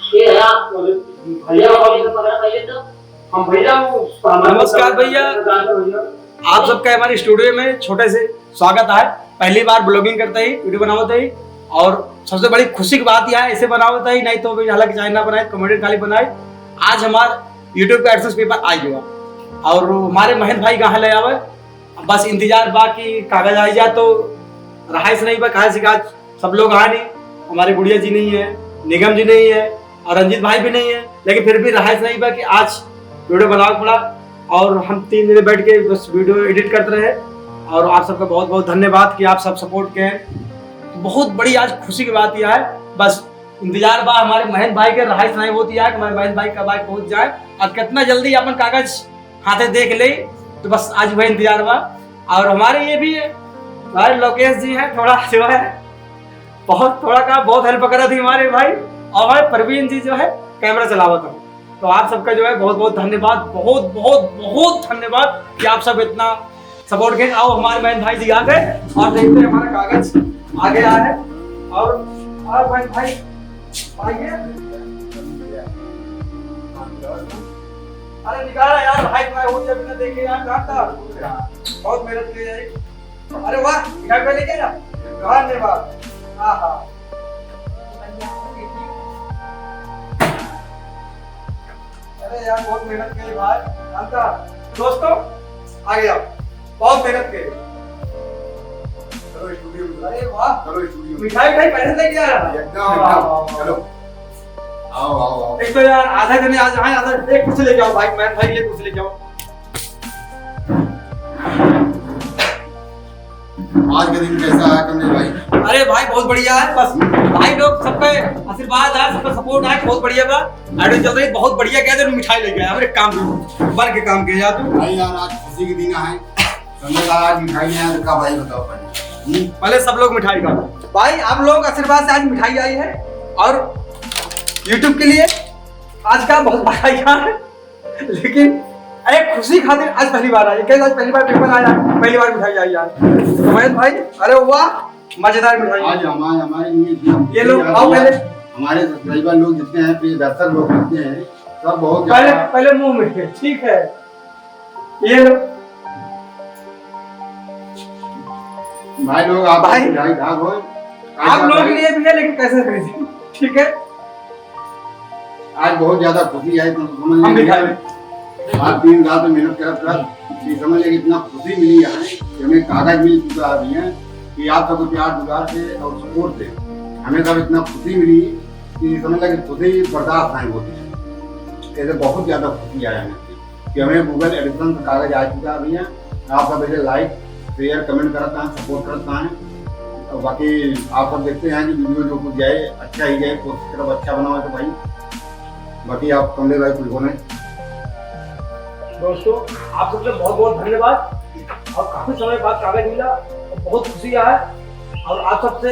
नमस्कार भैया, आप सबका हमारे स्टूडियो में छोटे से स्वागत है। पहली बार ब्लॉगिंग करते ही, वीडियो बनाते ही, और सबसे बड़ी खुशी की बात यह है, ऐसे बनाते ही नहीं तो हालांकि चाहे ना बनाए, कॉमेडी खाली बनाए। आज हमारे यूट्यूब पे एडसेंस पेपर आ गया और हमारे महेंद्र भाई कहाँ ले आवे, बस इंतजार बाकी कागज आ जाए तो रहाइश नहीं बा। कहा से आज सब लोग आ नहीं, हमारे गुड़िया जी नहीं है, निगम जी नहीं है और रंजीत भाई भी नहीं है, लेकिन फिर भी रहाइश नहीं बा कि आज वीडियो बनाना पड़ा। और हम 3 दिन बैठ के बस वीडियो एडिट करते रहे और आप सबका बहुत बहुत धन्यवाद कि आप सब सपोर्ट के हैं। बहुत बड़ी आज खुशी की बात यह है, बस इंतजार बा हमारे महेंद्र भाई के, रहाइश नहीं होती है कि हमारे महेंद्र भाई कब आए पहुंच जाए और कितना जल्दी अपन कागज हाथे देख ले, तो बस आज वही इंतजार बा। और हमारे ये भी है हमारे लोकेश जी हैं, थोड़ा जो है बहुत थोड़ा का बहुत हेल्प करा थी हमारे भाई, और हमारे प्रवीण जी जो है कैमरा चलावा था। तो आप सबका जो है बहुत बहुत धन्यवाद, बहुत बहुत बहुत धन्यवाद कि आप सब इतना सपोर्ट करें। आओ हमारे महेंद्र भाई जी आ गए और देखते हैं हमारा कागज आ गया है। और महेंद्र भाई आइए, अरे निकाला यार भाई, मैं हो जब देखे यार था बहुत मेहनत की है। अरे वाह, घर पे लेके जा, धन्यवाद। हाँ हाँ, अरे यार बहुत मेहनत की भाई, जानता दोस्तों आ गया, बहुत मेहनत की। चलो स्टूडियो में, अरे वाह, चलो स्टूडियो में मिठाई पहले लेके आ रहा है एकदम। चलो आओ आओ आओ, एक तो यार आधा जने आज आए, आधा एक कुछ लेके आओ भाई, मैं भाई ले कुछ लेके आओ। आज का दिन कैसा है कमलेश भाई? अरे भाई बहुत बढ़िया है, बस भाई लोग सबका आशीर्वाद है, सबका सपोर्ट है, बहुत बढ़िया बा। ऑडियो चल रही बहुत बढ़िया, कह दे मिठाई लेके आया, एक काम बन के काम किया तू भाई। यार आज खुशी के दिन है, समझ आज मिठाई नहीं आया तो का भाई बताओ पहले सब लोग मिठाई खा भाई, आप लोग आशीर्वाद से आज मिठाई आई है। और यूट्यूब के लिए आज का बहुत बड़ा है, लेकिन एक खुशी खातिर आज पहली बार आई, कैसे आज पहली बार पेपर आया, पहली बार मिठाई आई यार महेंद्र भाई। अरे वाह, मजेदार मिठाई आज हमारे ये लोग आओ पहले, हमारे सब्सक्राइबर लोग जितने हैं, प्रिय दर्शक लोग जितने हैं, सब बहुत पहले मुंह में, ठीक है ये लो भाई लोग, आप भाई मिठाई खा हो, आप लोग के लिए भी है, लेकिन कैसे खरीदे, ठीक है। आज बहुत ज्यादा खुशी है, तो समझ हम भी खाए, आज 3 रात मेहनत कर समझ लें इतना खुशी मिली है कि हमें कागज मिल चुका है कि आप सबको प्यार दुलार से और सपोर्ट से हमें सब इतना खुशी मिली कि समझ लें कि खुशी बर्दाश्त नहीं होती है। ऐसे बहुत ज़्यादा खुशी आया हमें कि हमें गूगल एडिशन का कागज आ चुका है भैया। आप सब ऐसे लाइक शेयर कमेंट करता है, सपोर्ट करता है। और बाकी आप सब देखते हैं कि वीडियो जो कुछ जाए अच्छा ही जाए, कोशिश तरफ अच्छा बनाओ तो भाई। बाकी आप कमलेश भाई कुछ बोलें? दोस्तों आप सबसे बहुत बहुत धन्यवाद, और काफी समय बाद कागज मिला और बहुत खुशी है। और आप सबसे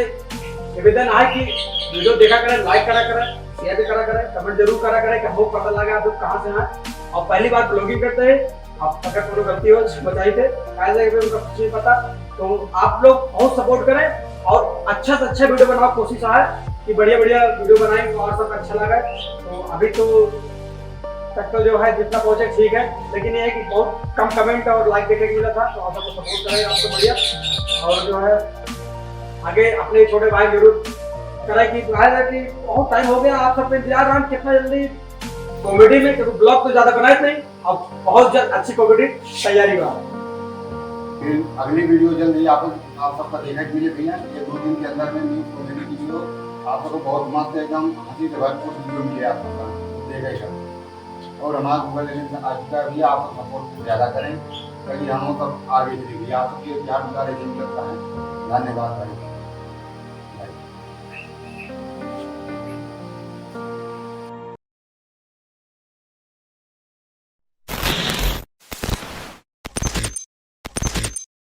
निवेदन है कि वीडियो देखा करें, लाइक करा करें, शेयर भी करा करें, कमेंट जरूर करा करें कि हमको पता लगा आप लोग कहाँ से हैं और पहली बार ब्लॉगिंग करते हैं। आप अगर कोई गलती हो बताइए थे, उनका कुछ नहीं पता, तो आप लोग बहुत सपोर्ट करें और अच्छा से अच्छा वीडियो बनाओ। कोशिश है कि बढ़िया बढ़िया वीडियो बनाएं तो और सब अच्छा लगा। तो अभी तो तक तो जो है जितना पहुंचे ठीक है, लेकिन ये है कि बहुत कम कमेंट और लाइक देखने को मिला था, तो आप सबको सपोर्ट करें आपको बढ़िया। और जो है आगे अपने छोटे भाई जरूर करें कि कि बहुत टाइम हो गया, आप सब इंतजार रहा कितना जल्दी कॉमेडी में, क्योंकि ब्लॉग तो ज्यादा बनाए नहीं, अब बहुत जल्द अच्छी कॉमेडी तैयारी हुआ। अगली वीडियो जल्दी आप सबका देखने के लिए भैया, ये 2 दिन के अंदर में न्यू कॉमेडी वीडियो आप सबको बहुत मस्त एकदम हंसी से भरपूर वीडियो मिले आप सबका देखेगा। और हमारा गूगल एडिशन आज का भी आप सपोर्ट ज़्यादा करें ताकि हम सब आगे बढ़ेंगे। आप सबके प्यार दुलार लगता है। धन्यवाद भाई।